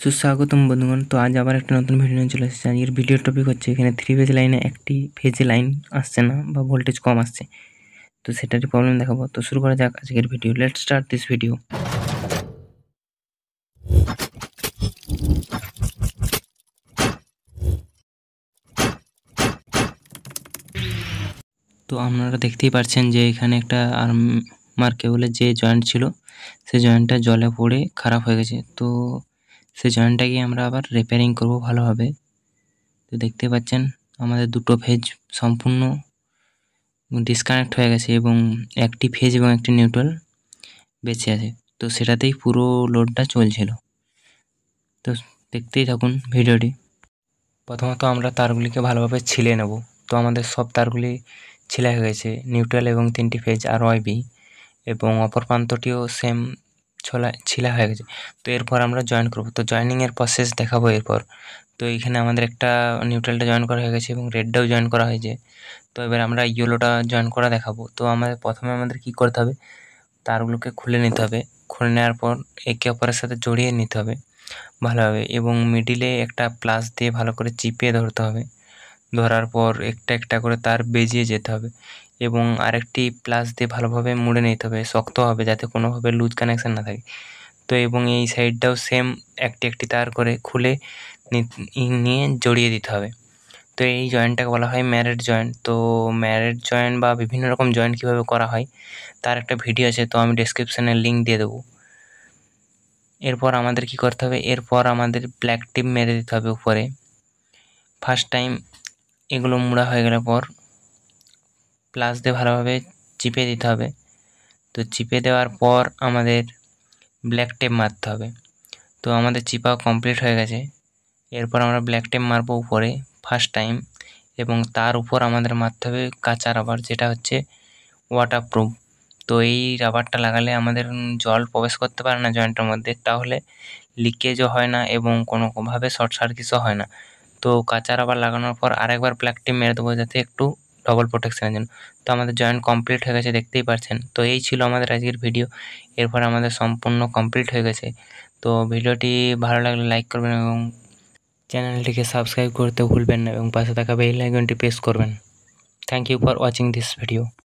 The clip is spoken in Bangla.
সুস্বাগতম বন্ধুগণ। তো আজ আবার একটা নতুন ভিডিও নিয়ে চলে এসেছি। আজকের ভিডিওর টপিক হচ্ছে এখানে 3 ফেজ লাইনে একটি ফেজে লাইন আসছে না বা ভোল্টেজ কম আসছে, তো সেটারই প্রবলেম দেখাবো। তো শুরু করা যাক আজকের video. Let's start this video. তো আপনারা দেখতেই পাচ্ছেন যে এখানে একটা আর্মার কেবলের যে জয়েন্ট ছিল সেই জয়েন্টটা জলে পড়ে খারাপ হয়ে গেছে। তো সেই জয়েন্টটাকে আমরা আবার রিপেয়ারিং করব ভালোভাবে। তো দেখতে পাচ্ছেন আমাদের দুটো ফেজ সম্পূর্ণ ডিসকানেক্ট হয়ে গেছে এবং একটি ফেজ এবং একটি নিউট্রাল বেঁচে আছে। তো সেটাতেই পুরো লোডটা চলছিল। তো দেখতেই থাকুন ভিডিওটি। প্রথমত আমরা তারগুলিকে ভালোভাবে ছিলে নেব। তো আমাদের সব তারগুলি ছিলা হয়ে গেছে, নিউট্রাল এবং 3টি ফেজ আর ওয়াইবি, এবং অপর প্রান্তটিও সেম ছিলা হয়ে গেছে। তো এরপর আমরা জয়েন করব। তো জয়েনিংয়ের প্রসেস দেখাবো এরপর। তো এইখানে আমাদের একটা নিউট্রালটা জয়েন করা হয়ে গেছে এবং রেডটাও জয়েন করা হয়েছে। তো এবার আমরা ইয়েলোটা জয়েন করা দেখাবো। তো প্রথমে আমাদের কী করতে হবে, তারগুলোকে খুলে নিতে হবে। খুলে নেওয়ার পর একে অপরের সাথে জড়িয়ে নিতে হবে ভালোভাবে, এবং মিডিলে একটা প্লাস দিয়ে ভালো করে চিপে ধরতে হবে। ধরার পর একটা একটা করে তার বেজিয়ে যেতে হবে এবং আরেকটি প্লাস দিয়ে ভালোভাবে মুড়ে নিতে হবে, শক্ত হবে যাতে কোনোভাবে লুজ কানেকশান না থাকে। তো এবং এই সাইডটাও সেম একটি একটি তার করে খুলে নিয়ে জড়িয়ে দিতে হবে। তো এই জয়েন্টটাকে বলা হয় ম্যারেড জয়েন্ট। তো ম্যারেড জয়েন্ট বা বিভিন্ন রকম জয়েন্ট কীভাবে করা হয় তার একটা ভিডিও আছে, তো আমি ডেসক্রিপশানে লিঙ্ক দিয়ে দেবো। এরপর আমাদের কি করতে হবে, এরপর আমাদের ব্ল্যাক টিপ মেরে দিতে হবে উপরে। ফার্স্ট টাইম এগুলো মোড়া হয়ে গেলে পর প্লাস দিয়ে ভালোভাবে চিপে দিতে হবে। তো চিপে দেওয়ার পর আমাদের ব্ল্যাক টেপ মারতে হবে। তো আমাদের চিপা কমপ্লিট হয়ে গেছে। এরপর আমরা ব্ল্যাক টেপ মারবো উপরে ফার্স্ট টাইম, এবং তার উপর আমাদের মারতে হবে কাঁচা রাবার, যেটা হচ্ছে ওয়াটারপ্রুফ। তো এই রাবারটা লাগালে আমাদের জল প্রবেশ করতে পারে না জয়েন্টের মধ্যে, তাহলে লিকেজও হয় না এবং কোনোভাবে শর্ট সার্কিটও হয় না। তো কাঁচা রাবার লাগানোর পর আরেকবার ব্ল্যাক টিপ মেরে দেবো যাতে একটু ডবল প্রোটেকশানের জন্য। তো আমাদের জয়েন্ট কমপ্লিট হয়ে গেছে, দেখতেই পাচ্ছেন। তো এই ছিল আমাদের আজকের ভিডিও। এরপর আমাদের সম্পূর্ণ কমপ্লিট হয়ে গেছে। তো ভিডিওটি ভালো লাগলে লাইক করবেন এবং চ্যানেলটিকে সাবস্ক্রাইব করতে ভুলবেন না এবং পাশে থাকা বেল আইকনটি প্রেস করবেন। Thank you for watching this video.